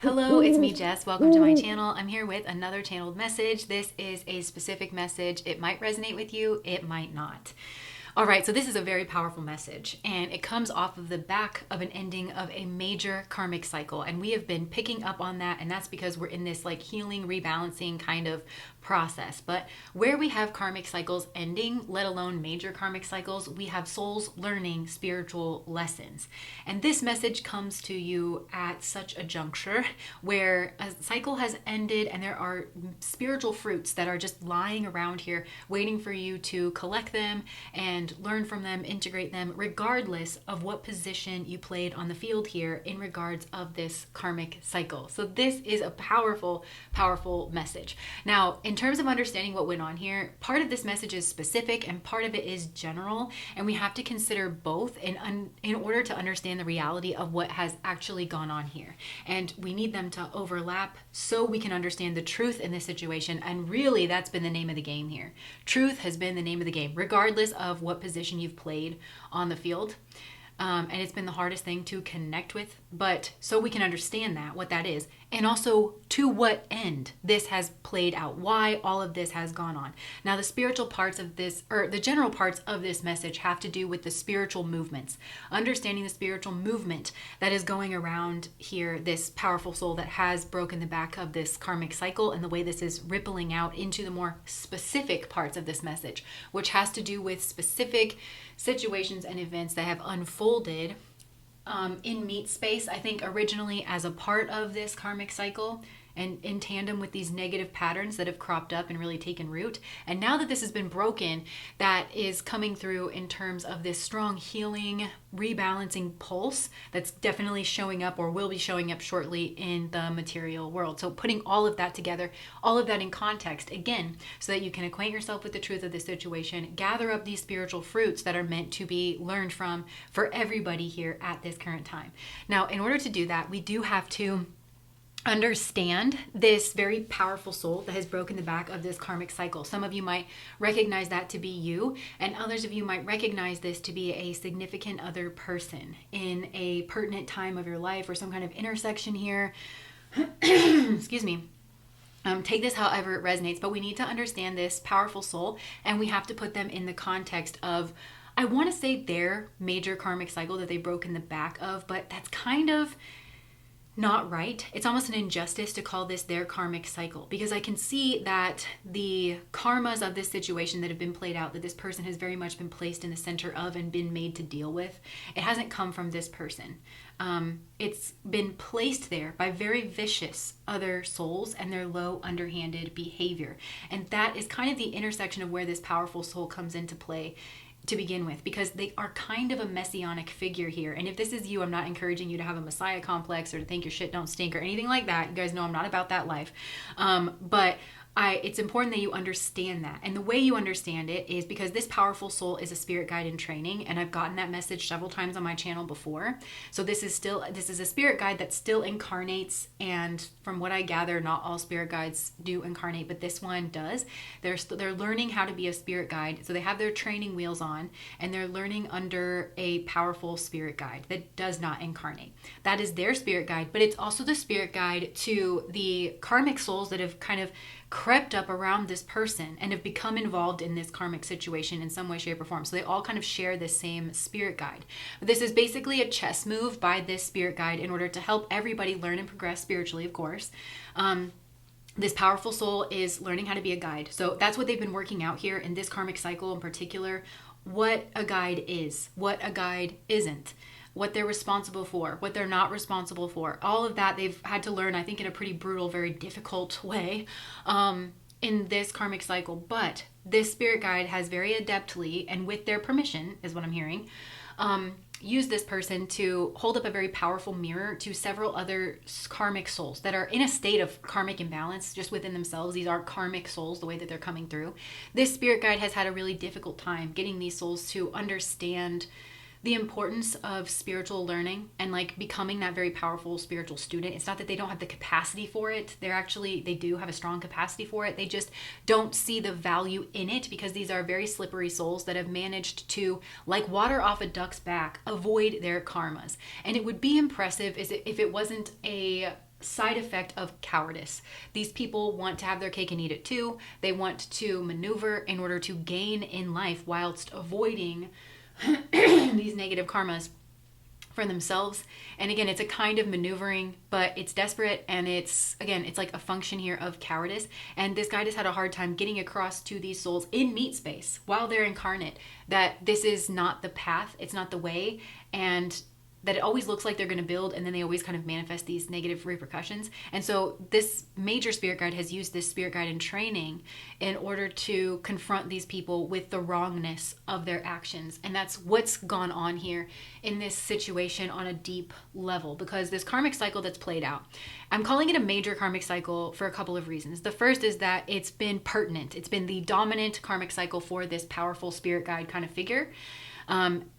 Hello, it's me, Jess. Welcome to my channel. I'm here with another channeled message. This is a specific message. It might resonate with you, it might not. All right, so this is a very powerful message, and it comes off of the back of an ending of a major karmic cycle. And we have been picking up on that, and that's because we're in this like healing, rebalancing kind of process. But where we have karmic cycles ending, let alone major karmic cycles, we have souls learning spiritual lessons. And this message comes to you at such a juncture where a cycle has ended and there are spiritual fruits that are just lying around here waiting for you to collect them and learn from them, integrate them, regardless of what position you played on the field here in regards of this karmic cycle. So this is a powerful, powerful message. Now, in terms of understanding what went on here, part of this message is specific and part of it is general, and we have to consider both in order to understand the reality of what has actually gone on here. And we need them to overlap so we can understand the truth in this situation. And really, that's been the name of the game here. Truth has been the name of the game, regardless of what position you've played on the field. And it's been the hardest thing to connect with, but so we can understand that, what that is, and also to what end this has played out, why all of this has gone on. Now, the spiritual parts of this, or the general parts of this message, have to do with the spiritual movements, understanding the spiritual movement that is going around here, this powerful soul that has broken the back of this karmic cycle, and the way this is rippling out into the more specific parts of this message, which has to do with specific situations and events that have unfolded in meat space, I think originally as a part of this karmic cycle and in tandem with these negative patterns that have cropped up and really taken root. And now that this has been broken, that is coming through in terms of this strong healing, rebalancing pulse that's definitely showing up or will be showing up shortly in the material world. So putting all of that together, all of that in context, again, so that you can acquaint yourself with the truth of the situation, gather up these spiritual fruits that are meant to be learned from for everybody here at this current time. Now, in order to do that, we do have to understand this very powerful soul that has broken the back of this karmic cycle. Some of you might recognize that to be you, and others of you might recognize this to be a significant other person in a pertinent time of your life or some kind of intersection here. Excuse me. Take this however it resonates, but we need to understand this powerful soul, and we have to put them in the context of, I want to say, their major karmic cycle that they've broken the back of, but that's kind of not right. It's almost an injustice to call this their karmic cycle, because I can see that the karmas of this situation that have been played out, that this person has very much been placed in the center of and been made to deal with, it hasn't come from this person. It's been placed there by very vicious other souls and their low, underhanded behavior. And that is kind of the intersection of where this powerful soul comes into play to begin with, because they are kind of a messianic figure here. And if this is you, I'm not encouraging you to have a messiah complex or to think your shit don't stink or anything like that. You guys know I'm not about that life. But it's important that you understand that. And the way you understand it is because this powerful soul is a spirit guide in training. And I've gotten that message several times on my channel before. So this is a spirit guide that still incarnates. And from what I gather, not all spirit guides do incarnate, but this one does. They're learning how to be a spirit guide. So they have their training wheels on and they're learning under a powerful spirit guide that does not incarnate. That is their spirit guide, but it's also the spirit guide to the karmic souls that have kind of crept up around this person and have become involved in this karmic situation in some way, shape, or form. So they all kind of share this same spirit guide. But this is basically a chess move by this spirit guide in order to help everybody learn and progress spiritually, of course. This powerful soul is learning how to be a guide. So that's what they've been working out here in this karmic cycle in particular, what a guide is, what a guide isn't, what they're responsible for, what they're not responsible for. All of that they've had to learn, I think, in a pretty brutal, very difficult way in this karmic cycle. But this spirit guide has very adeptly, and with their permission, is what I'm hearing, used this person to hold up a very powerful mirror to several other karmic souls that are in a state of karmic imbalance just within themselves. These are karmic souls, the way that they're coming through. This spirit guide has had a really difficult time getting these souls to understand the importance of spiritual learning and like becoming that very powerful spiritual student. It's not that they don't have the capacity for it. They do have a strong capacity for it. They just don't see the value in it because these are very slippery souls that have managed to, like water off a duck's back, avoid their karmas. And it would be impressive if it wasn't a side effect of cowardice. These people want to have their cake and eat it too. They want to maneuver in order to gain in life whilst avoiding these negative karmas for themselves. And again, it's a kind of maneuvering, but it's desperate, and it's like a function here of cowardice. And this guy just had a hard time getting across to these souls in meat space while they're incarnate that this is not the path, it's not the way, and that it always looks like they're going to build, and then they always kind of manifest these negative repercussions. And so this major spirit guide has used this spirit guide in training in order to confront these people with the wrongness of their actions. And that's what's gone on here in this situation on a deep level, because this karmic cycle that's played out, I'm calling it a major karmic cycle for a couple of reasons. The first is that it's been pertinent. It's been the dominant karmic cycle for this powerful spirit guide kind of figure.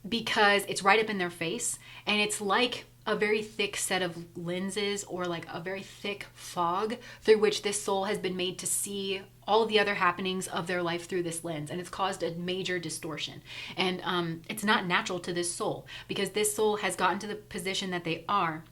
Because it's right up in their face, and it's like a very thick set of lenses, or like a very thick fog through which this soul has been made to see all of the other happenings of their life through this lens, and it's caused a major distortion. And it's not natural to this soul, because this soul has gotten to the position that they are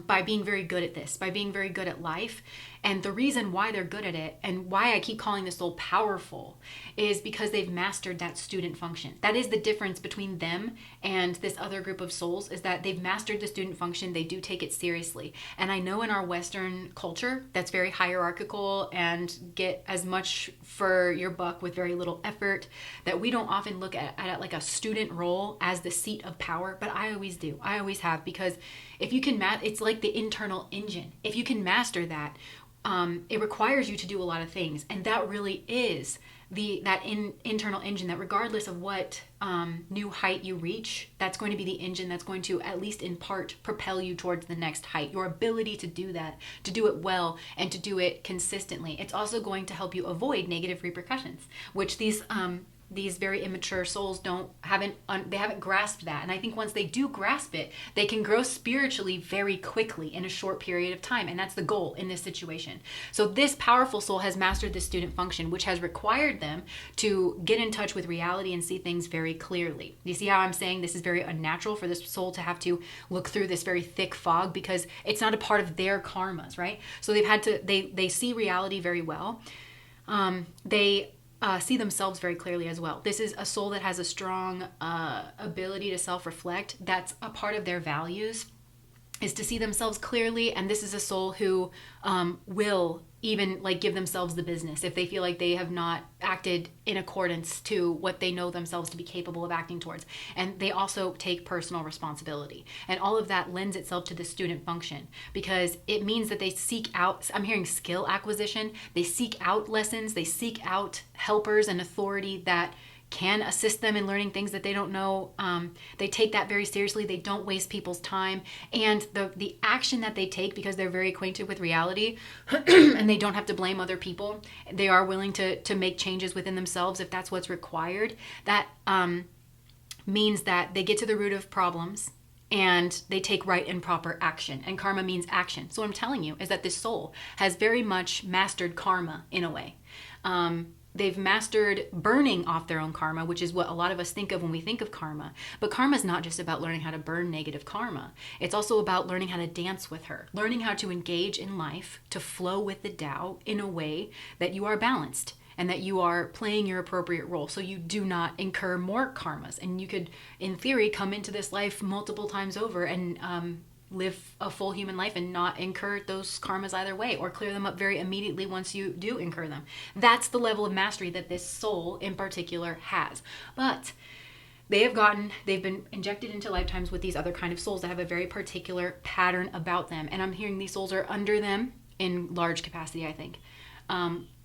by being very good at this, by being very good at life. And the reason why they're good at it, and why I keep calling this soul powerful, is because they've mastered that student function. That is the difference between them and this other group of souls, is that they've mastered the student function. They do take it seriously. And I know in our Western culture that's very hierarchical and get as much for your buck with very little effort, that we don't often look at it like a student role as the seat of power. But I always do. I always have, because if you can it's like the internal engine. If you can master that, it requires you to do a lot of things, and that really is that internal engine, that regardless of what new height you reach, that's going to be the engine that's going to, at least in part, propel you towards the next height. Your ability to do that, to do it well, and to do it consistently. It's also going to help you avoid negative repercussions, which these very immature souls haven't grasped that. And I think once they do grasp it, they can grow spiritually very quickly in a short period of time. And that's the goal in this situation. So this powerful soul has mastered this student function, which has required them to get in touch with reality and see things very clearly. You see how I'm saying this is very unnatural for this soul to have to look through this very thick fog, because it's not a part of their karmas, right? So they see reality very well. They see themselves very clearly as well. This is a soul that has a strong ability to self-reflect. That's a part of their values, is to see themselves clearly. And this is a soul who will even give themselves the business if they feel like they have not acted in accordance to what they know themselves to be capable of acting towards. And they also take personal responsibility. And all of that lends itself to the student function, because it means that they seek out, I'm hearing skill acquisition, they seek out lessons, they seek out helpers and authority that can assist them in learning things that they don't know. They take that very seriously. They don't waste people's time. And the action that they take, because they're very acquainted with reality and they don't have to blame other people, they are willing to make changes within themselves if that's what's required. That means that they get to the root of problems and they take right and proper action. And karma means action. So what I'm telling you is that this soul has very much mastered karma in a way. They've mastered burning off their own karma, which is what a lot of us think of when we think of karma. But karma is not just about learning how to burn negative karma. It's also about learning how to dance with her, learning how to engage in life, to flow with the Tao in a way that you are balanced and that you are playing your appropriate role, so you do not incur more karmas. And you could, in theory, come into this life multiple times over and live a full human life and not incur those karmas either way, or clear them up very immediately once you do incur them. That's the level of mastery that this soul in particular has. But they've been injected into lifetimes with these other kind of souls that have a very particular pattern about them. And I'm hearing these souls are under them in large capacity, I think.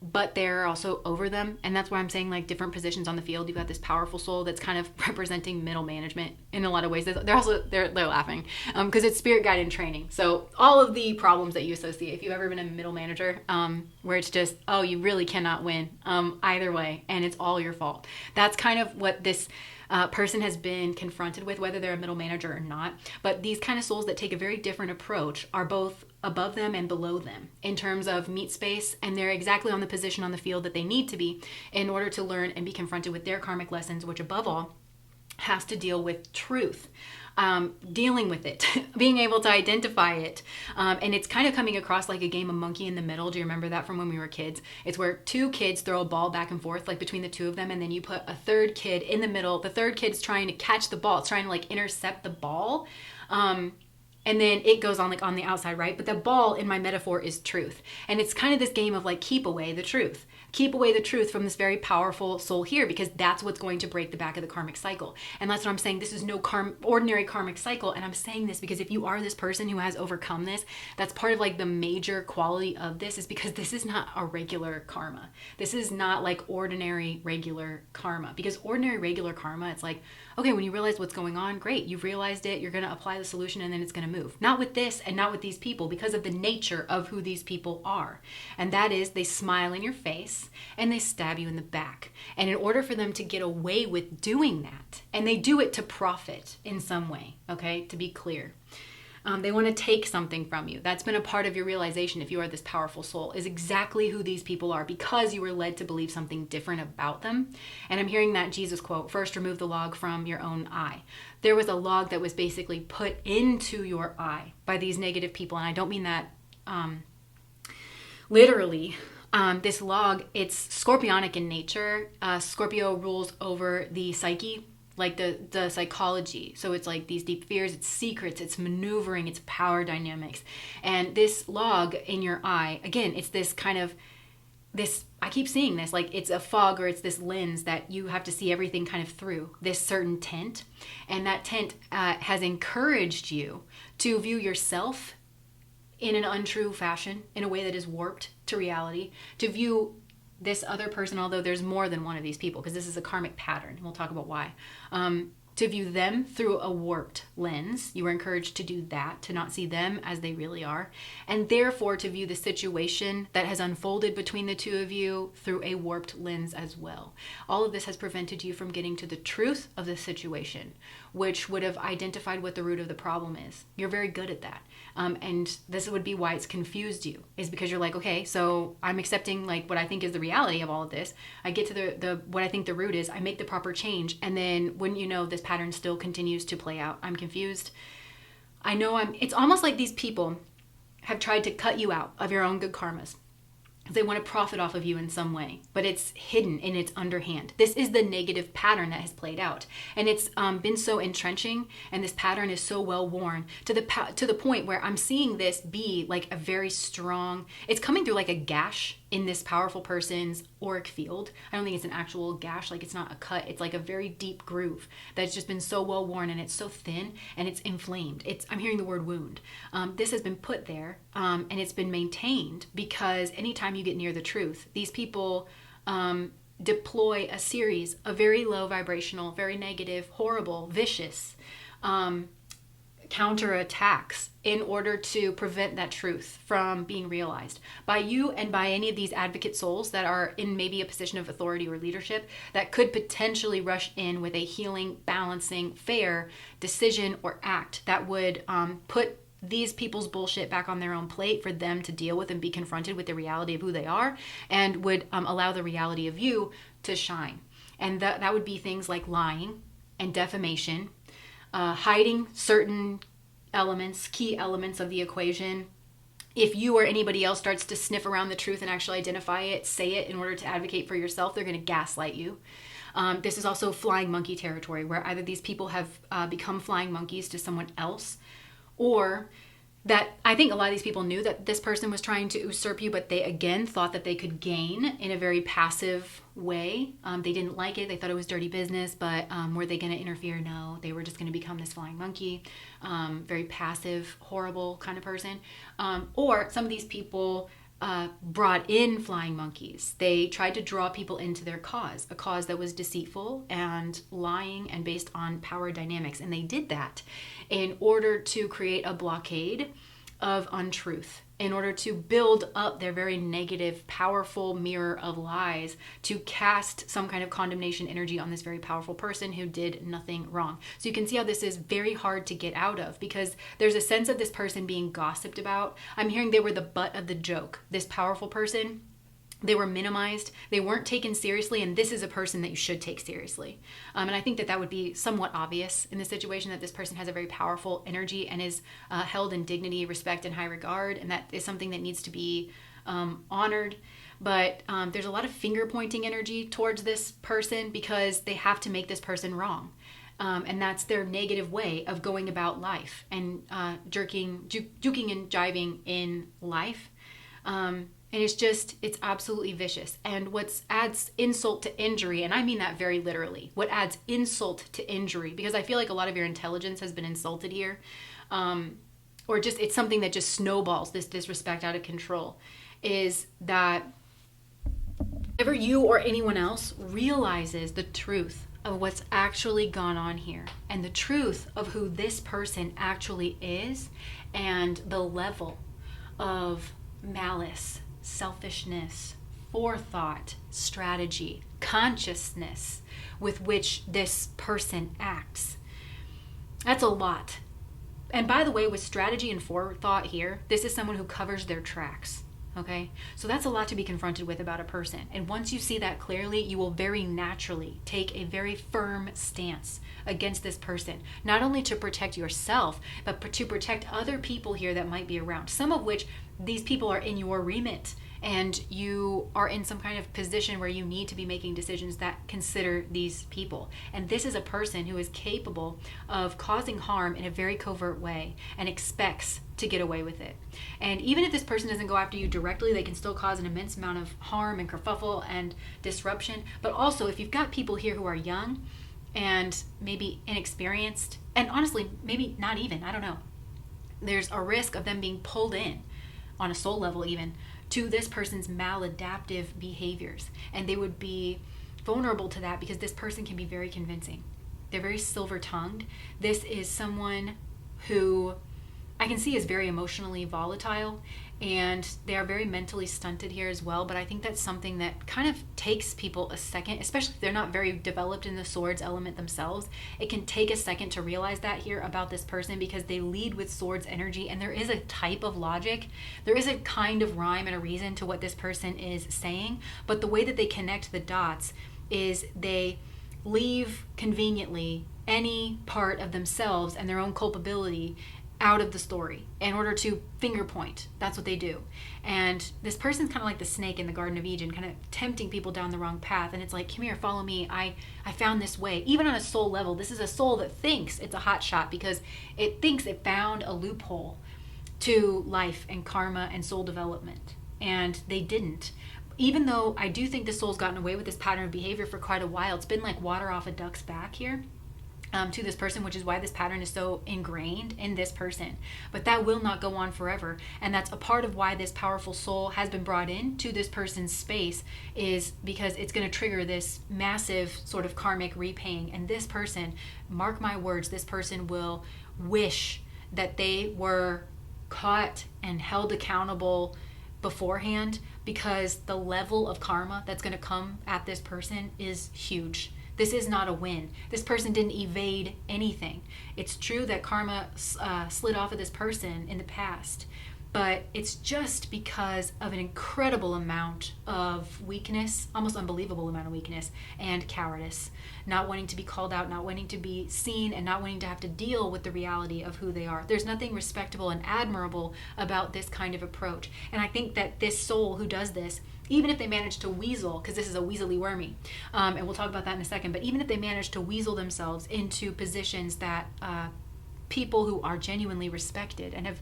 But they're also over them. And that's why I'm saying different positions on the field. You've got this powerful soul that's kind of representing middle management in a lot of ways. They're laughing because it's spirit guide and training. So all of the problems that you associate, if you've ever been a middle manager, where it's just, you really cannot win either way, and it's all your fault. That's kind of what this person has been confronted with, whether they're a middle manager or not. But these kind of souls that take a very different approach are both above them and below them in terms of meat space, and they're exactly on the position on the field that they need to be in order to learn and be confronted with their karmic lessons, which above all has to deal with truth. dealing with it, being able to identify it. And it's kind of coming across like a game of monkey in the middle. Do you remember that from when we were kids? It's where two kids throw a ball back and forth, like between the two of them, and then you put a third kid in the middle. The third kid's trying to catch the ball. It's trying to like intercept the ball. And then it goes on like on the outside, right? But the ball in my metaphor is truth. And it's kind of this game of like, keep away the truth. Keep away the truth from this very powerful soul here, because that's what's going to break the back of the karmic cycle. And that's what I'm saying. This is no ordinary karmic cycle. And I'm saying this because if you are this person who has overcome this, that's part of like the major quality of this, is because this is not a regular karma. This is not like ordinary regular karma, because ordinary regular karma, it's like, okay, when you realize what's going on, great. You've realized it. You're going to apply the solution and then it's going to move. Not with this and not with these people, because of the nature of who these people are. And that is, they smile in your face and they stab you in the back. And in order for them to get away with doing that, and they do it to profit in some way, okay, to be clear. They want to take something from you. That's been a part of your realization, if you are this powerful soul, is exactly who these people are, because you were led to believe something different about them. And I'm hearing that Jesus quote, first remove the log from your own eye. There was a log that was basically put into your eye by these negative people. And I don't mean that literally. This log, it's scorpionic in nature. Scorpio rules over the psyche, like the psychology. So it's like these deep fears, it's secrets, it's maneuvering, it's power dynamics. And this log in your eye, again, it's this kind of, this, I keep seeing this, like it's a fog, or it's this lens that you have to see everything kind of through, this certain tint. And that tint has encouraged you to view yourself in an untrue fashion, in a way that is warped to reality, to view this other person, although there's more than one of these people, because this is a karmic pattern, and we'll talk about why, to view them through a warped lens. You were encouraged to do that, to not see them as they really are, and therefore to view the situation that has unfolded between the two of you through a warped lens as well. All of this has prevented you from getting to the truth of the situation, which would have identified what the root of the problem is. You're very good at that. And this would be why it's confused you, is because you're like, okay, so I'm accepting like what I think is the reality of all of this. I get to the what I think the root is, I make the proper change, and then wouldn't you know, this pattern still continues to play out. I'm confused. I know it's almost like these people have tried to cut you out of your own good karmas. They want to profit off of you in some way, but it's hidden and it's underhand. This is the negative pattern that has played out, and it's been so entrenching, and this pattern is so well worn to the point where I'm seeing this be like a very strong. It's coming through like a gash in this powerful person's auric field. I don't think it's an actual gash, like it's not a cut. It's like a very deep groove that's just been so well worn, and it's so thin and it's inflamed. I'm hearing the word wound. This has been put there, and it's been maintained because anytime you get near the truth, these people deploy a series of very low vibrational, very negative, horrible, vicious counterattacks in order to prevent that truth from being realized by you and by any of these advocate souls that are in maybe a position of authority or leadership that could potentially rush in with a healing, balancing, fair decision or act that would put these people's bullshit back on their own plate for them to deal with and be confronted with the reality of who they are, and would allow the reality of you to shine. And that would be things like lying and defamation, hiding certain elements, key elements of the equation. If you or anybody else starts to sniff around the truth and actually identify it, say it in order to advocate for yourself, they're going to gaslight you. This is also flying monkey territory, where either these people have become flying monkeys to someone else, or that I think a lot of these people knew that this person was trying to usurp you, but they again thought that they could gain in a very passive way. They didn't like it. They thought it was dirty business, but were they going to interfere? No, they were just going to become this flying monkey, very passive, horrible kind of person. Or some of these people brought in flying monkeys. They tried to draw people into their cause, a cause that was deceitful and lying and based on power dynamics. And they did that in order to create a blockade of untruth, in order to build up their very negative, powerful mirror of lies, to cast some kind of condemnation energy on this very powerful person who did nothing wrong. So you can see how this is very hard to get out of, because there's a sense of this person being gossiped about. I'm hearing they were the butt of the joke. This powerful person They were minimized. They weren't taken seriously. And this is a person that you should take seriously. And I think that that would be somewhat obvious in this situation, that this person has a very powerful energy and is held in dignity, respect, and high regard. And that is something that needs to be honored. But there's a lot of finger pointing energy towards this person because they have to make this person wrong. And that's their negative way of going about life and juking and jiving in life. And it's absolutely vicious. And what adds insult to injury, and I mean that very literally, what adds insult to injury, because I feel like a lot of your intelligence has been insulted here, or just it's something that just snowballs this disrespect out of control, is that whenever you or anyone else realizes the truth of what's actually gone on here and the truth of who this person actually is and the level of malice, selfishness, forethought, strategy, consciousness with which this person acts. That's a lot. And by the way, with strategy and forethought here, this is someone who covers their tracks. Okay? So that's a lot to be confronted with about a person. And once you see that clearly, you will very naturally take a very firm stance against this person, not only to protect yourself, but to protect other people here that might be around, some of which these people are in your remit, and you are in some kind of position where you need to be making decisions that consider these people. And this is a person who is capable of causing harm in a very covert way and expects to get away with it. And even if this person doesn't go after you directly, they can still cause an immense amount of harm and kerfuffle and disruption. But also, if you've got people here who are young and maybe inexperienced, and honestly, maybe not even, I don't know, there's a risk of them being pulled in on a soul level even to this person's maladaptive behaviors. And they would be vulnerable to that because this person can be very convincing. They're very silver-tongued. This is someone who I can see is very emotionally volatile, and they are very mentally stunted here as well. But I think that's something that kind of takes people a second, especially if they're not very developed in the swords element themselves. It can take a second to realize that here about this person, because they lead with swords energy, and there is a type of logic, there is a kind of rhyme and a reason to what this person is saying. But the way that they connect the dots is they leave conveniently any part of themselves and their own culpability out of the story in order to finger point. That's what they do. And this person's kind of like the snake in the Garden of Eden, kind of tempting people down the wrong path. And it's like, come here, follow me. I found this way. Even on a soul level, this is a soul that thinks it's a hot shot because it thinks it found a loophole to life and karma and soul development. And they didn't. Even though I do think this soul's gotten away with this pattern of behavior for quite a while, it's been like water off a duck's back here. To this person, which is why this pattern is so ingrained in this person. But that will not go on forever, and that's a part of why this powerful soul has been brought in to this person's space, is because it's going to trigger this massive sort of karmic repaying. And this person, mark my words, this person will wish that they were caught and held accountable beforehand, because the level of karma that's going to come at this person is huge. This is not a win. This person didn't evade anything. It's true that karma slid off of this person in the past, but it's just because of an incredible amount of weakness, almost unbelievable amount of weakness, and cowardice. Not wanting to be called out, not wanting to be seen, and not wanting to have to deal with the reality of who they are. There's nothing respectable and admirable about this kind of approach. And I think that this soul who does this, even if they manage to weasel, because this is a weaselly wormy, and we'll talk about that in a second, but even if they manage to weasel themselves into positions that people who are genuinely respected and have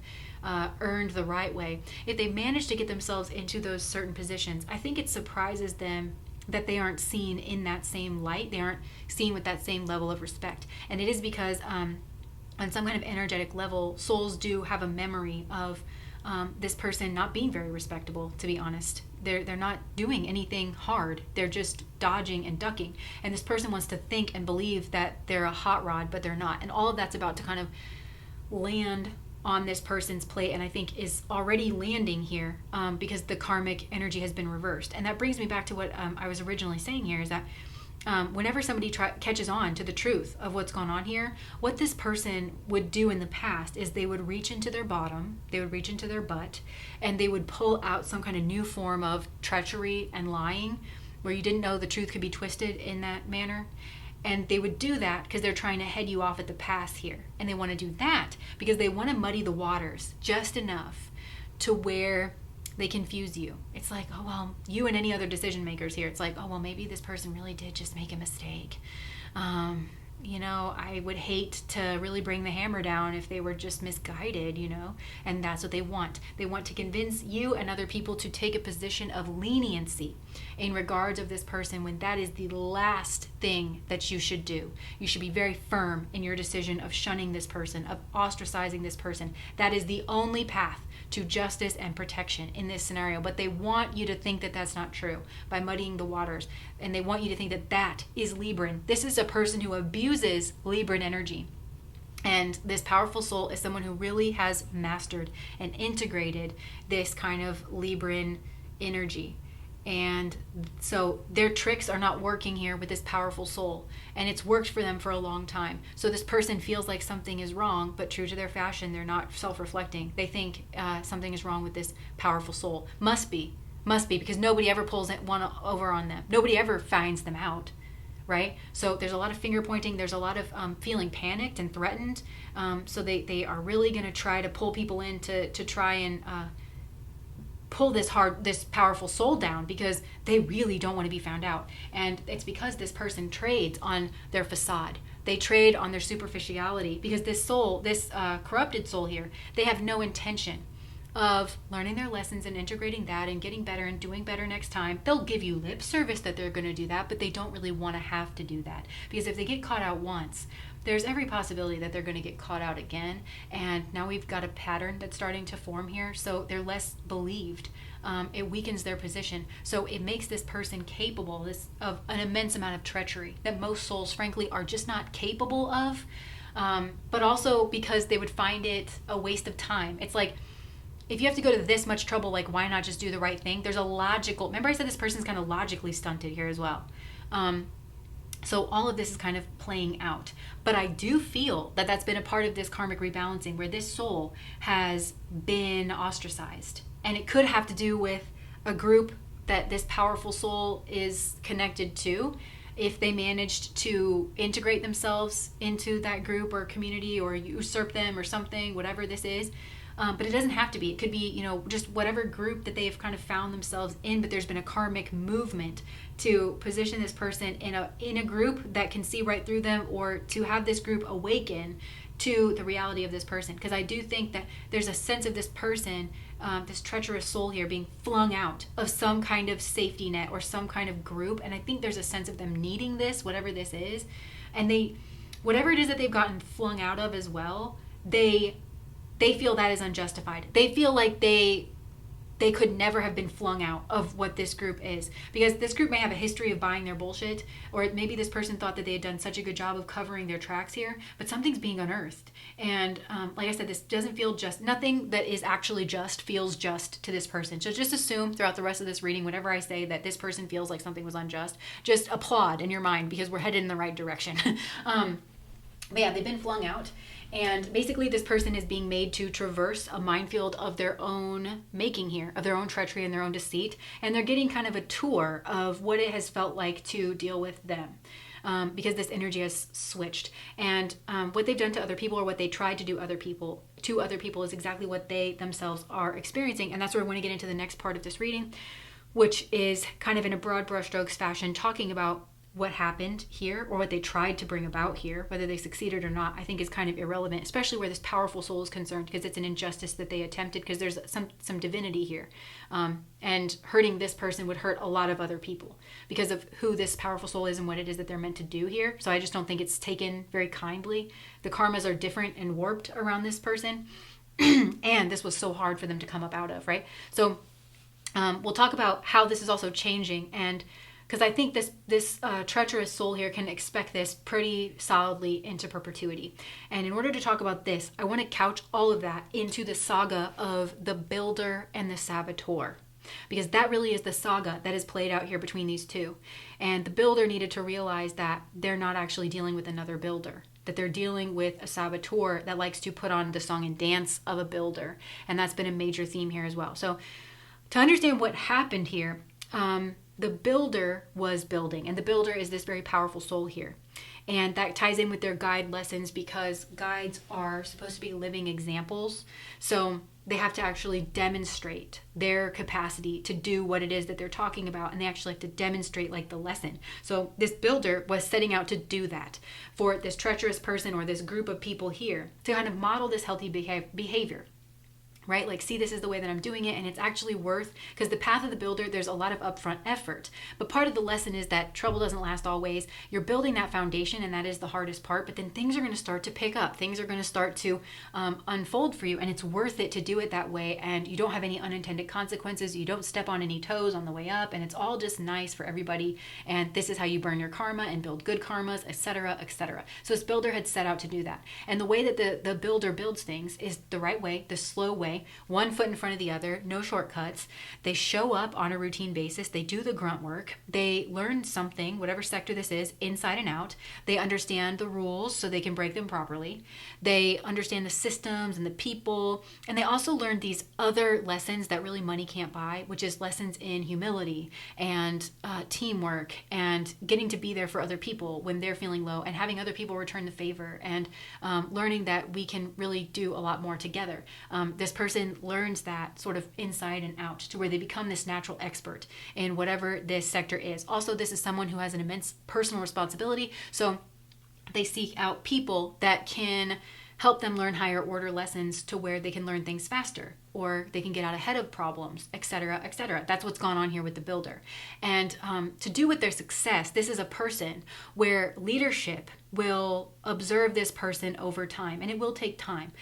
earned the right way, if they manage to get themselves into those certain positions, I think it surprises them that they aren't seen in that same light. They aren't seen with that same level of respect. And it is because on some kind of energetic level, souls do have a memory of this person not being very respectable, to be honest. They're not doing anything hard. They're just dodging and ducking. And this person wants to think and believe that they're a hot rod, but they're not. And all of that's about to kind of land on this person's plate, and I think is already landing here because the karmic energy has been reversed. And that brings me back to what I was originally saying here, is that whenever somebody catches on to the truth of what's going on here, what this person would do in the past is they would reach into their bottom, they would reach into their butt, and they would pull out some kind of new form of treachery and lying where you didn't know the truth could be twisted in that manner. And they would do that because they're trying to head you off at the pass here. And they want to do that because they want to muddy the waters just enough to where they confuse you. It's like, oh, well, you and any other decision makers here, it's like, oh, well, maybe this person really did just make a mistake. I would hate to really bring the hammer down if they were just misguided, and that's what they want. They want to convince you and other people to take a position of leniency in regards of this person when that is the last thing that you should do. You should be very firm in your decision of shunning this person, of ostracizing this person. That is the only path to justice and protection in this scenario. But they want you to think that that's not true by muddying the waters. And they want you to think that that is Libran. This is a person who abuses Libran energy. And this powerful soul is someone who really has mastered and integrated this kind of Libran energy. And so their tricks are not working here with this powerful soul. And it's worked for them for a long time. So this person feels like something is wrong, but true to their fashion, they're not self-reflecting. They think something is wrong with this powerful soul. Must be, because nobody ever pulls one over on them. Nobody ever finds them out, right? So there's a lot of finger pointing. There's a lot of feeling panicked and threatened. So they are really going to try to pull people in to try and pull this powerful soul down because they really don't want to be found out. And it's because this person trades on their facade. They trade on their superficiality because this soul, this corrupted soul here, they have no intention of learning their lessons and integrating that and getting better and doing better next time. They'll give you lip service that they're going to do that, but they don't really want to have to do that because if they get caught out once, there's every possibility that they're going to get caught out again. And now we've got a pattern that's starting to form here. So they're less believed. It weakens their position. So it makes this person capable of an immense amount of treachery that most souls, frankly, are just not capable of. But also because they would find it a waste of time. It's like, if you have to go to this much trouble, like, why not just do the right thing? There's a logical... Remember I said this person's kind of logically stunted here as well. So all of this is kind of playing out. But I do feel that that's been a part of this karmic rebalancing where this soul has been ostracized. And it could have to do with a group that this powerful soul is connected to. If they managed to integrate themselves into that group or community or usurp them or something, whatever this is. But it doesn't have to be. It could be, just whatever group that they've kind of found themselves in, but there's been a karmic movement to position this person in a group that can see right through them, or to have this group awaken to the reality of this person. Because I do think that there's a sense of this person, this treacherous soul here, being flung out of some kind of safety net or some kind of group. And I think there's a sense of them needing this, whatever this is. And whatever it is that they've gotten flung out of as well, they feel that is unjustified. They feel like they could never have been flung out of what this group is. Because this group may have a history of buying their bullshit, or maybe this person thought that they had done such a good job of covering their tracks here, but something's being unearthed. And like I said, this doesn't feel just. Nothing that is actually just feels just to this person. So just assume throughout the rest of this reading, whenever I say that this person feels like something was unjust, just applaud in your mind because we're headed in the right direction. But yeah, they've been flung out. And basically this person is being made to traverse a minefield of their own making here, of their own treachery and their own deceit. And they're getting kind of a tour of what it has felt like to deal with them. Because this energy has switched. And what they've done to other people, or what they tried to do to other people is exactly what they themselves are experiencing. And that's where I want to get into the next part of this reading, which is kind of in a broad brushstrokes fashion, talking about what happened here, or what they tried to bring about here. Whether they succeeded or not, I think is kind of irrelevant, especially where this powerful soul is concerned, because it's an injustice that they attempted, because there's some divinity here. And hurting this person would hurt a lot of other people because of who this powerful soul is and what it is that they're meant to do here. So I just don't think it's taken very kindly. The karmas are different and warped around this person. And this was so hard for them to come up out of, right? So we'll talk about how this is also changing, and because I think this treacherous soul here can expect this pretty solidly into perpetuity. And in order to talk about this, I want to couch all of that into the saga of the builder and the saboteur. because that really is the saga that is played out here between these two. And the builder needed to realize that they're not actually dealing with another builder, that they're dealing with a saboteur that likes to put on the song and dance of a builder. And that's been a major theme here as well. So to understand what happened here, the builder was building, and the builder is this very powerful soul here. And that ties in with their guide lessons, because guides are supposed to be living examples. So they have to actually demonstrate their capacity to do what it is that they're talking about, and they actually have to demonstrate like the lesson. So this builder was setting out to do that for this treacherous person or this group of people here, to kind of model this healthy behavior. Right? Like, see, this is the way that I'm doing it, and it's actually worth, because the path of the builder, there's a lot of upfront effort. But part of the lesson is that trouble doesn't last always. You're building that foundation, and that is the hardest part, but then things are going to start to pick up. Things are going to start to unfold for you, and it's worth it to do it that way, and you don't have any unintended consequences. You don't step on any toes on the way up, and it's all just nice for everybody, and this is how you burn your karma and build good karmas, etc., etc. So this builder had set out to do that. And the way that the builder builds things is the right way, the slow way, one foot in front of the other, no shortcuts. They show up on a routine basis. They do the grunt work. They learn something, whatever sector this is, inside and out. They understand the rules so they can break them properly. They understand the systems and the people. And they also learn these other lessons that really money can't buy, which is lessons in humility and teamwork and getting to be there for other people when they're feeling low, and having other people return the favor, and learning that we can really do a lot more together. This person learns that sort of inside and out, to where they become this natural expert in whatever this sector is. Also, this is someone who has an immense personal responsibility, so they seek out people that can help them learn higher order lessons, to where they can learn things faster, or they can get out ahead of problems, etc., etc. That's what's gone on here with the builder. And to do with their success, this is a person where leadership will observe this person over time, and it will take time.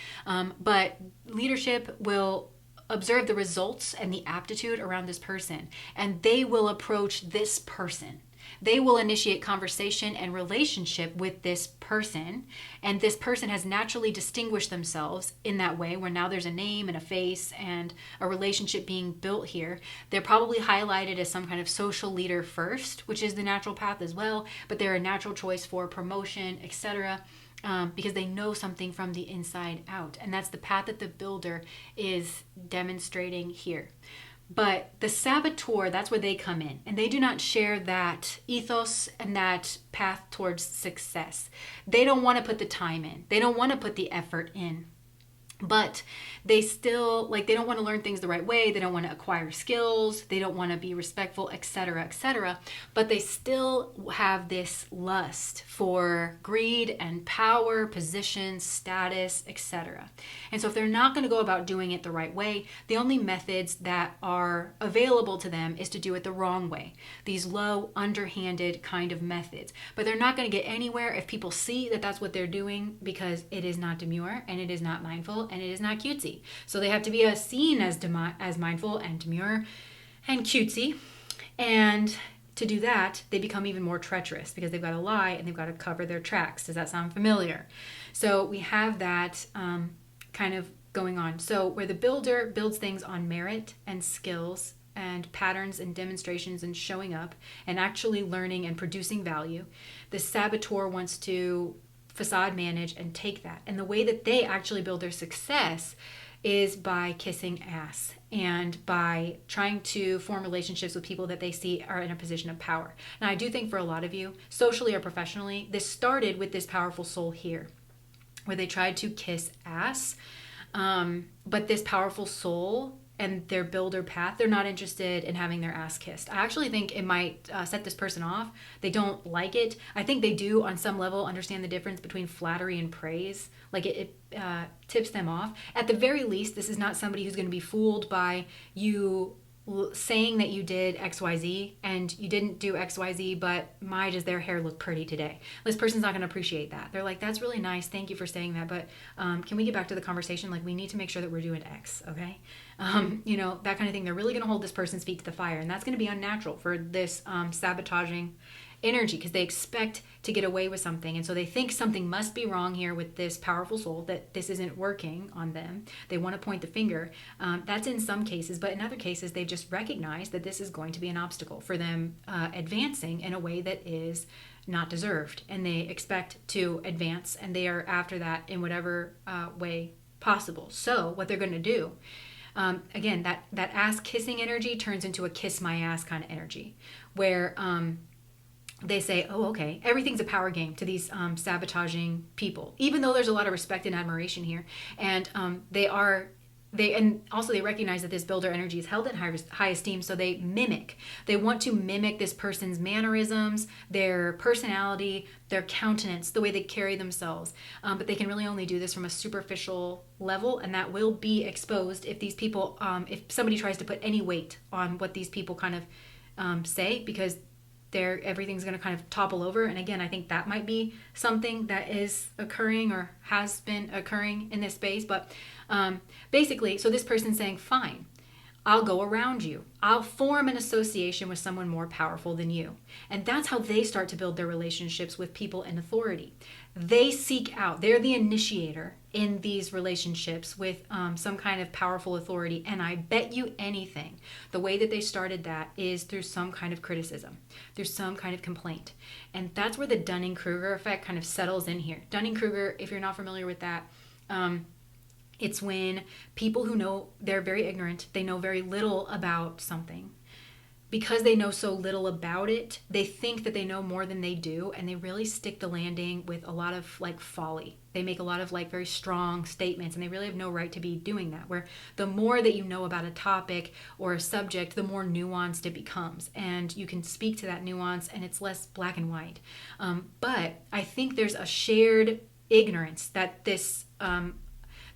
But leadership will observe the results and the aptitude around this person, and they will approach this person. They will initiate conversation and relationship with this person, and this person has naturally distinguished themselves in that way, where now there's a name and a face and a relationship being built here. They're probably highlighted as some kind of social leader first, which is the natural path as well, but they're a natural choice for promotion, etc., because they know something from the inside out. And that's the path that the builder is demonstrating here. But the saboteur, that's where they come in. And they do not share that ethos and that path towards success. They don't want to put the time in. They don't want to put the effort in. But they still, they don't want to learn things the right way. They don't want to acquire skills. They don't want to be respectful, etc., etc. But they still have this lust for greed and power, position, status, etc. And so if they're not going to go about doing it the right way, the only methods that are available to them is to do it the wrong way. These low, underhanded kind of methods. But they're not going to get anywhere if people see that that's what they're doing, because it is not demure, and it is not mindful, and it is not cutesy. So they have to be seen as mindful and demure and cutesy. And to do that, they become even more treacherous, because they've got to lie and they've got to cover their tracks. Does that sound familiar? So we have that kind of going on. So where the builder builds things on merit and skills and patterns and demonstrations and showing up and actually learning and producing value, the saboteur wants to facade manage and take that. And the way that they actually build their success is by kissing ass and by trying to form relationships with people that they see are in a position of power. Now, I do think for a lot of you, socially or professionally, this started with this powerful soul here, where they tried to kiss ass. But this powerful soul and their builder path, they're not interested in having their ass kissed. I actually think it might set this person off. They don't like it. I think they do on some level understand the difference between flattery and praise. It tips them off. At the very least, this is not somebody who's going to be fooled by you saying that you did XYZ and you didn't do XYZ, but my, does their hair look pretty today? This person's not going to appreciate that. They're like, that's really nice. Thank you for saying that. But can we get back to the conversation? We need to make sure that we're doing X, okay? That kind of thing. They're really going to hold this person's feet to the fire. And that's going to be unnatural for this sabotaging energy because they expect to get away with something. And so they think something must be wrong here with this powerful soul, that this isn't working on them. They want to point the finger. That's in some cases, but in other cases, they've just recognized that this is going to be an obstacle for them advancing in a way that is not deserved. And they expect to advance, and they are after that in whatever way possible. So what they're going to do, again, that ass kissing energy turns into a kiss my ass kind of energy, where they say, oh, okay, everything's a power game to these sabotaging people, even though there's a lot of respect and admiration here. And they recognize that this builder energy is held in high esteem, so they want to mimic this person's mannerisms, their personality, their countenance, the way they carry themselves. But they can really only do this from a superficial level, and that will be exposed if these people, if somebody tries to put any weight on what these people kind of say, because everything's going to kind of topple over. And again, I think that might be something that is occurring or has been occurring in this space. But basically, so this person's saying, fine, I'll go around you. I'll form an association with someone more powerful than you. And that's how they start to build their relationships with people in authority. They seek out, they're the initiator in these relationships with some kind of powerful authority. And I bet you anything, the way that they started that is through some kind of criticism, through some kind of complaint. And that's where the Dunning-Kruger effect kind of settles in here. Dunning-Kruger, if you're not familiar with that, it's when people who know they're very ignorant, they know very little about something. Because they know so little about it, they think that they know more than they do, and they really stick the landing with a lot of like folly. They make a lot of like very strong statements, and they really have no right to be doing that. Where the more that you know about a topic or a subject, the more nuanced it becomes, and you can speak to that nuance, and it's less black and white. But I think there's a shared ignorance that this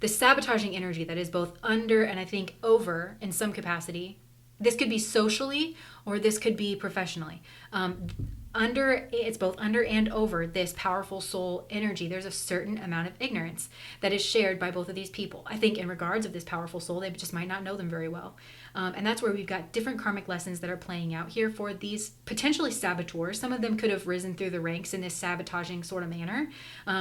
sabotaging energy that is both under and I think over in some capacity. This could be socially or this could be professionally. It's both under and over this powerful soul energy. There's a certain amount of ignorance that is shared by both of these people. I think in regards of this powerful soul, they just might not know them very well. And that's where we've got different karmic lessons that are playing out here for these potentially saboteurs. Some of them could have risen through the ranks in this sabotaging sort of manner.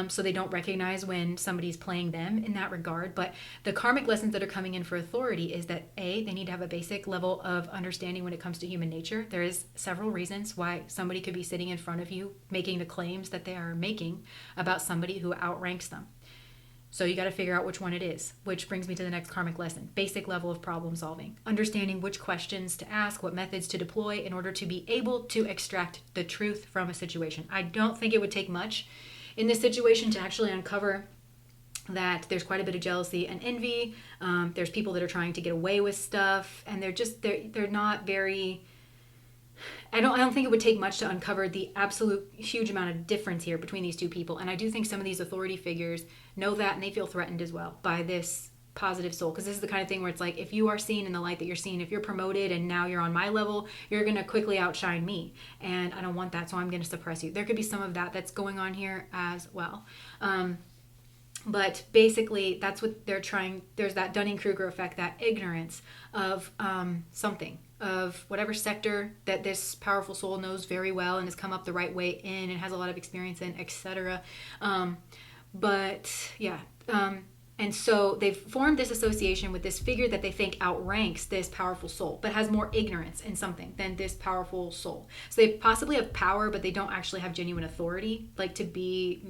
So they don't recognize when somebody's playing them in that regard. But the karmic lessons that are coming in for authority is that they need to have a basic level of understanding when it comes to human nature. There is several reasons why somebody could be sitting in front of you making the claims that they are making about somebody who outranks them. So you got to figure out which one it is, which brings me to the next karmic lesson. Basic level of problem solving. Understanding which questions to ask, what methods to deploy in order to be able to extract the truth from a situation. I don't think it would take much in this situation to actually uncover that there's quite a bit of jealousy and envy. There's people that are trying to get away with stuff, and they're not very... I don't think it would take much to uncover the absolute huge amount of difference here between these two people. And I do think some of these authority figures know that, and they feel threatened as well by this positive soul. Because this is the kind of thing where it's like, if you are seen in the light that you're seen, if you're promoted and now you're on my level, you're going to quickly outshine me. And I don't want that, so I'm going to suppress you. There could be some of that that's going on here as well. But basically, that's what they're trying. There's that Dunning-Kruger effect, that ignorance of something, of whatever sector that this powerful soul knows very well and has come up the right way in and has a lot of experience in, etc. And so they've formed this association with this figure that they think outranks this powerful soul, but has more ignorance in something than this powerful soul. So they possibly have power, but they don't actually have genuine authority, like to be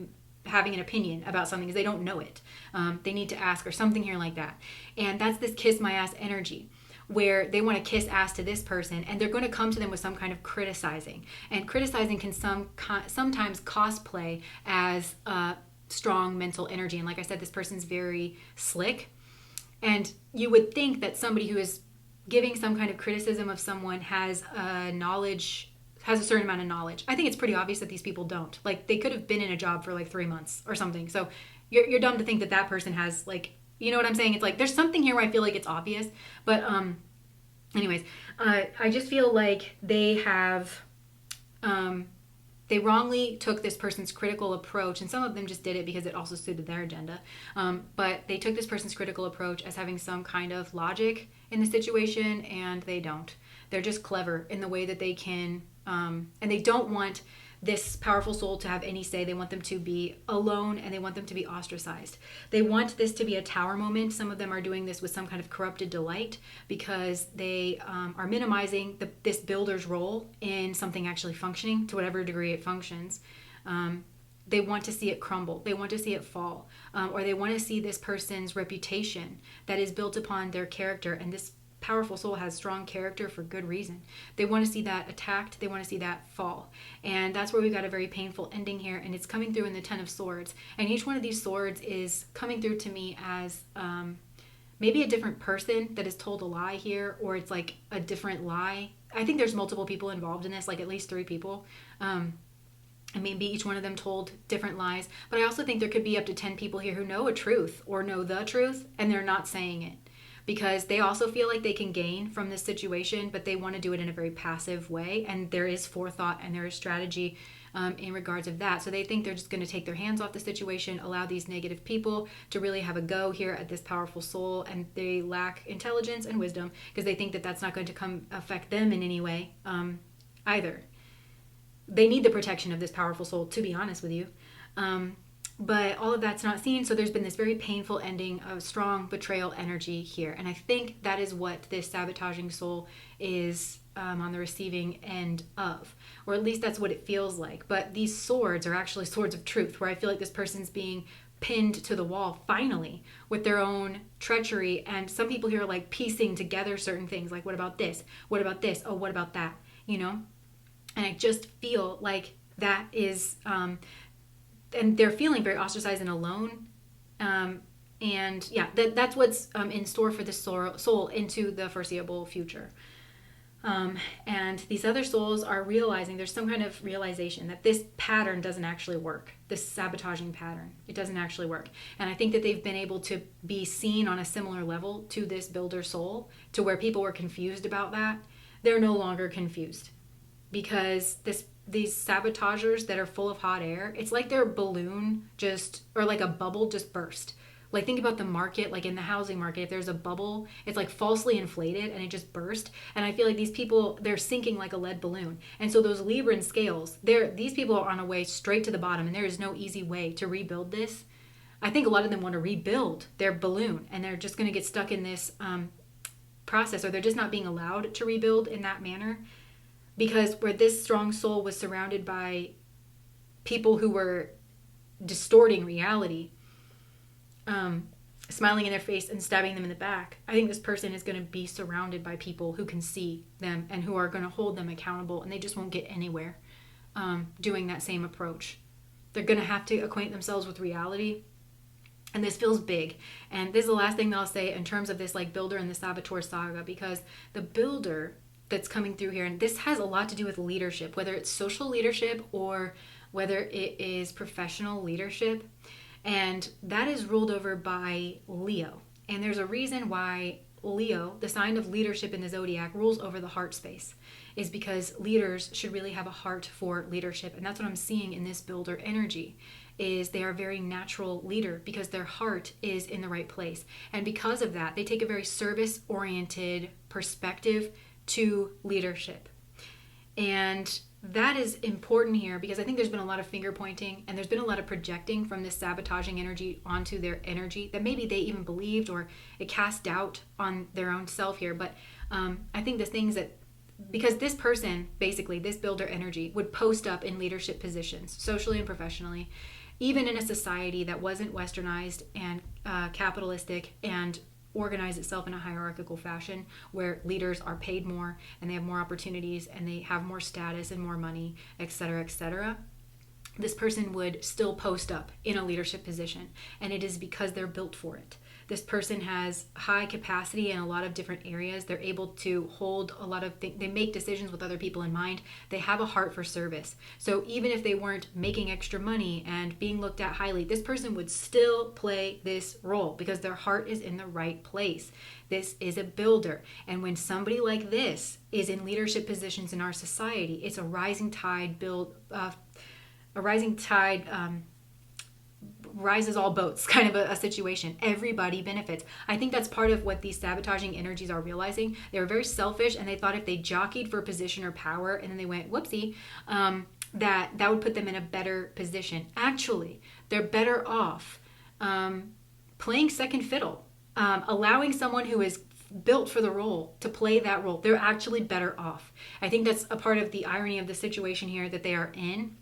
having an opinion about something because they don't know it. They need to ask or something here like that. And that's this kiss my ass energy, where they want to kiss ass to this person, and they're going to come to them with some kind of criticizing. And criticizing can sometimes cosplay as strong mental energy. And like I said, this person's very slick. And you would think that somebody who is giving some kind of criticism of someone has a certain amount of knowledge. I think it's pretty obvious that these people don't. Like, they could have been in a job for like 3 months or something. So you're dumb to think that that person has, like, you know what I'm saying? It's like, there's something here where I feel like it's obvious. But anyways, I just feel like they have, they wrongly took this person's critical approach, and some of them just did it because it also suited their agenda. But they took this person's critical approach as having some kind of logic in the situation, and they don't. They're just clever in the way that they can, and they don't want this powerful soul to have any say. They want them to be alone, and they want them to be ostracized. They want this to be a tower moment. Some of them are doing this with some kind of corrupted delight because they are minimizing this builder's role in something actually functioning to whatever degree it functions. They want to see it crumble. They want to see it fall. Or they want to see this person's reputation that is built upon their character. And this powerful soul has strong character for good reason. They want to see that attacked. They want to see that fall. And that's where we got a very painful ending here. And it's coming through in the Ten of Swords. And each one of these swords is coming through to me as maybe a different person that is told a lie here, or it's like a different lie. I think there's multiple people involved in this, like at least 3 people. And maybe each one of them told different lies. But I also think there could be up to 10 people here who know a truth or know the truth, and they're not saying it because they also feel like they can gain from this situation, but they want to do it in a very passive way. And there is forethought and there is strategy in regards of that. So they think they're just going to take their hands off the situation, allow these negative people to really have a go here at this powerful soul. And they lack intelligence and wisdom because they think that that's not going to come affect them in any way either. They need the protection of this powerful soul, to be honest with you. But all of that's not seen. So there's been this very painful ending of strong betrayal energy here. And I think that is what this sabotaging soul is on the receiving end of. Or at least that's what it feels like. But these swords are actually swords of truth, where I feel like this person's being pinned to the wall finally with their own treachery. And some people here are like piecing together certain things. Like, what about this? What about this? Oh, what about that? You know? And I just feel like that is, and they're feeling very ostracized and alone. And yeah, that's what's in store for this soul into the foreseeable future. And these other souls are realizing, there's some kind of realization that this pattern doesn't actually work. This sabotaging pattern, it doesn't actually work. And I think that they've been able to be seen on a similar level to this builder soul, to where people were confused about that. They're no longer confused. Because these sabotagers that are full of hot air, it's like their balloon just, or like a bubble just burst. Like think about the market, like in the housing market, if there's a bubble, it's like falsely inflated and it just burst. And I feel like these people, they're sinking like a lead balloon. And so those Libran scales, these people are on a way straight to the bottom, and there is no easy way to rebuild this. I think a lot of them want to rebuild their balloon, and they're just going to get stuck in this process, or they're just not being allowed to rebuild in that manner. Because where this strong soul was surrounded by people who were distorting reality, smiling in their face and stabbing them in the back, I think this person is going to be surrounded by people who can see them and who are going to hold them accountable, and they just won't get anywhere doing that same approach. They're going to have to acquaint themselves with reality. And this feels big. And this is the last thing that I'll say in terms of this like builder and the saboteur saga, because the builder that's coming through here, and this has a lot to do with leadership, whether it's social leadership or whether it is professional leadership, and that is ruled over by Leo. And there's a reason why Leo, the sign of leadership in the zodiac, rules over the heart space, is because leaders should really have a heart for leadership. And that's what I'm seeing in this builder energy, is they are a very natural leader because their heart is in the right place. And because of that, they take a very service-oriented perspective to leadership. And that is important here because I think there's been a lot of finger pointing and there's been a lot of projecting from this sabotaging energy onto their energy that maybe they even believed, or it cast doubt on their own self here. But I think the things that, because this person, basically this builder energy, would post up in leadership positions, socially and professionally, even in a society that wasn't westernized and capitalistic and organize itself in a hierarchical fashion, where leaders are paid more and they have more opportunities and they have more status and more money, etc., etc. This person would still post up in a leadership position, and it is because they're built for it. This person has high capacity in a lot of different areas. They're able to hold a lot of things. They make decisions with other people in mind. They have a heart for service. So even if they weren't making extra money and being looked at highly, this person would still play this role because their heart is in the right place. This is a builder. And when somebody like this is in leadership positions in our society, it's a rising tide rises all boats kind of a situation. Everybody benefits. I think that's part of what these sabotaging energies are realizing. They were very selfish, and they thought if they jockeyed for position or power and then they went whoopsie, that would put them in a better position. Actually, they're better off playing second fiddle, allowing someone who is built for the role to play that role. They're actually better off. I think that's a part of the irony of the situation here that they are in,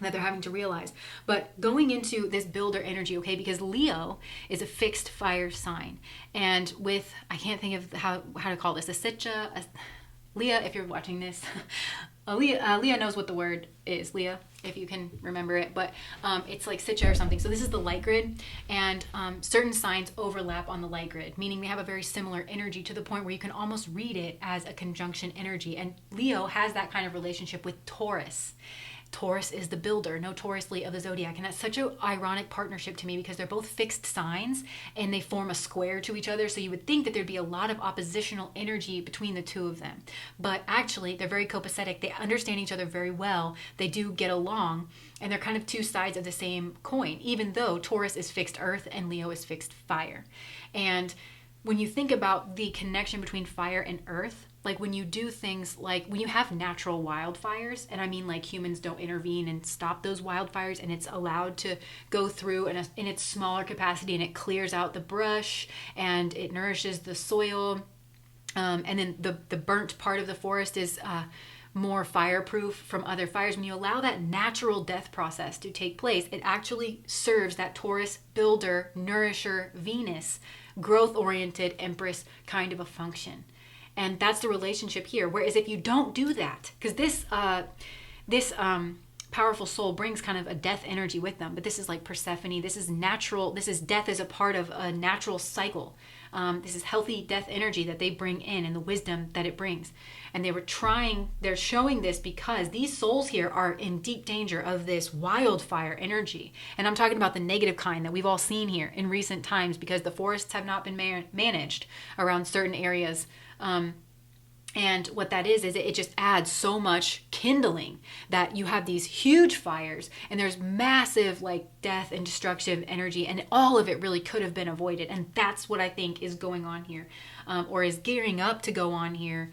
that they're having to realize. But going into this builder energy, okay, because Leo is a fixed fire sign, and with, I can't think of how to call this, Leah, if you're watching this, Leah knows what the word is, Leah, if you can remember it, but it's like Sitcha or something. So this is the light grid, and certain signs overlap on the light grid, meaning they have a very similar energy to the point where you can almost read it as a conjunction energy. And Leo has that kind of relationship with Taurus. Taurus is the builder, notoriously, of the zodiac. And that's such an ironic partnership to me because they're both fixed signs and they form a square to each other. So you would think that there'd be a lot of oppositional energy between the two of them. But actually, they're very copacetic. They understand each other very well. They do get along. And they're kind of two sides of the same coin, even though Taurus is fixed earth and Leo is fixed fire. And when you think about the connection between fire and earth, like when you do things like when you have natural wildfires, and I mean like humans don't intervene and stop those wildfires, and it's allowed to go through in its smaller capacity, and it clears out the brush and it nourishes the soil, and then the burnt part of the forest is more fireproof from other fires. When you allow that natural death process to take place, it actually serves that Taurus builder, nourisher, Venus, growth-oriented empress kind of a function. And that's the relationship here. Whereas if you don't do that, because this powerful soul brings kind of a death energy with them, but this is like Persephone. This is natural. This is death as a part of a natural cycle. This is healthy death energy that they bring in and the wisdom that it brings. And they're showing this because these souls here are in deep danger of this wildfire energy. And I'm talking about the negative kind that we've all seen here in recent times because the forests have not been managed around certain areas. And what that is it just adds so much kindling that you have these huge fires and there's massive like death and destructive energy, and all of it really could have been avoided. And that's what I think is going on here, or is gearing up to go on here,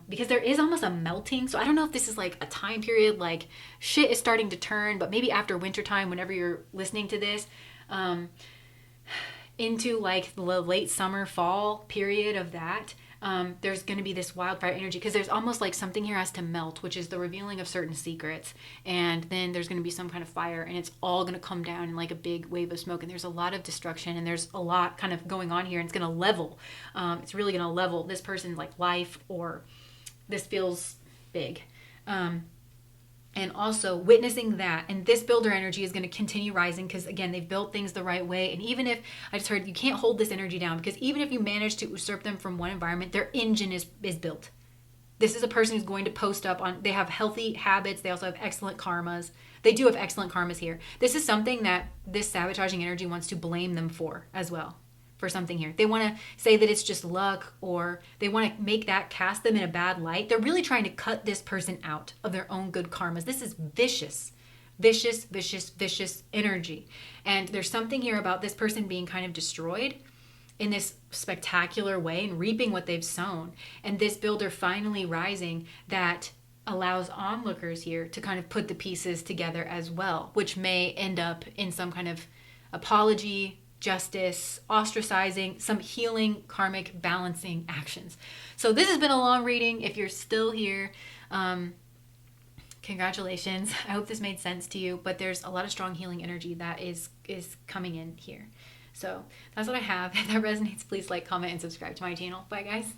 because there is almost a melting. So I don't know if this is like a time period, like shit is starting to turn, but maybe after wintertime, whenever you're listening to this, into like the late summer, fall period of that. There's going to be this wildfire energy because there's almost like something here has to melt, which is the revealing of certain secrets. And then there's going to be some kind of fire, and it's all going to come down in like a big wave of smoke. And there's a lot of destruction, and there's a lot kind of going on here. And it's going to level. It's really going to level this person's like life, or this feels big. And also witnessing that, and this builder energy is going to continue rising because again, they've built things the right way. And even if, I just heard, you can't hold this energy down, because even if you manage to usurp them from one environment, their engine is built. This is a person who's going to post up on, they have healthy habits. They also have excellent karmas. They do have excellent karmas here. This is something that this sabotaging energy wants to blame them for as well. For something here. They want to say that it's just luck, or they want to make that, cast them in a bad light. They're really trying to cut this person out of their own good karmas. This is vicious energy. And there's something here about this person being kind of destroyed in this spectacular way and reaping what they've sown. And this builder finally rising that allows onlookers here to kind of put the pieces together as well, which may end up in some kind of apology, justice, ostracizing, some healing, karmic balancing actions. So this has been a long reading. If you're still here, congratulations. I hope this made sense to you, but there's a lot of strong healing energy that is coming in here. So that's what I have. If that resonates, please like, comment, and subscribe to my channel. Bye, guys.